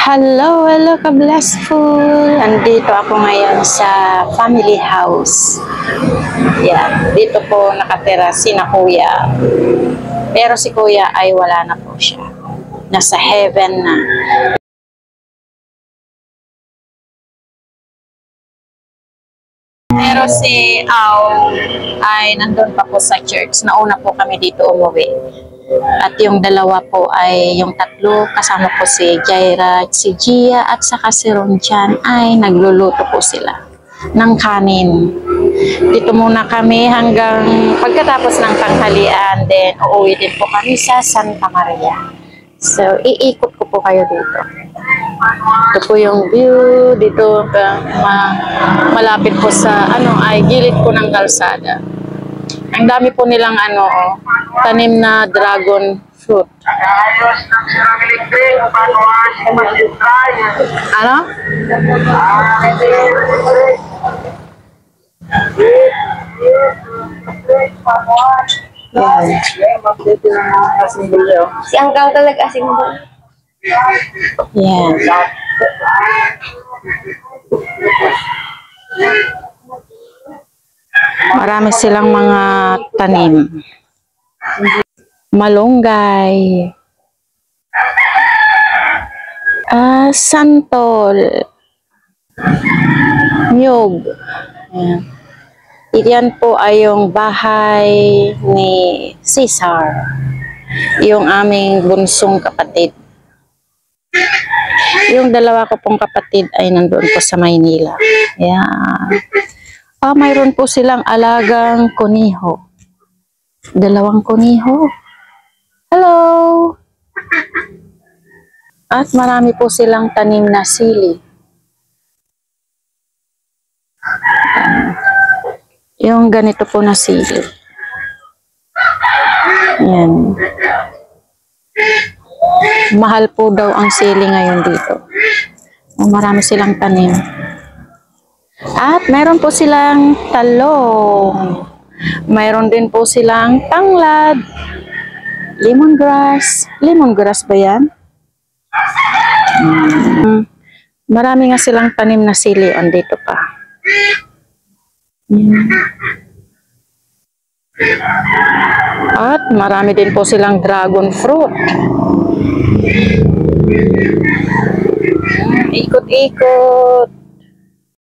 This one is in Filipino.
Hello, hello ka-blessful! Andito ako ngayon sa family house. Yan, dito po nakatira sina kuya. Pero si kuya ay wala na po siya. Nasa heaven na. Pero si Au ay nandun pa po sa church. Nauna po kami dito umuwi. At yung dalawa po ay, yung tatlo, kasama po si Jaira, si Gia, at saka si Ronchan ay nagluluto po sila ng kanin. Dito muna kami hanggang pagkatapos ng tanghalian, then uuwi din po kami sa Santa Maria. So, iikot ko po kayo dito. Ito po yung view, dito malapit po sa, ay gilid po ng kalsada. Ang dami po nilang tanim na dragon fruit. Ano? Yan. Si Angkang talaga asing mo. Yan. Marami silang mga tanim. Malunggay. Santol. Nyug. Ayan. Iyan po ay yung bahay ni Cesar. Yung aming bunsong kapatid. Yung dalawa ko pong kapatid ay nandoon po sa Maynila. Ayan. Mayroon po silang alagang kuniho. 2 kuniho. Hello! At marami po silang tanim na sili. Yung ganito po na sili. Yan. Mahal po daw ang sili ngayon dito. Marami silang tanim. At mayroon po silang talong. Mayroon din po silang tanglad. Lemongrass. Lemongrass ba yan? Marami nga silang tanim na sili andito pa. At marami din po silang dragon fruit. Ikot-ikot.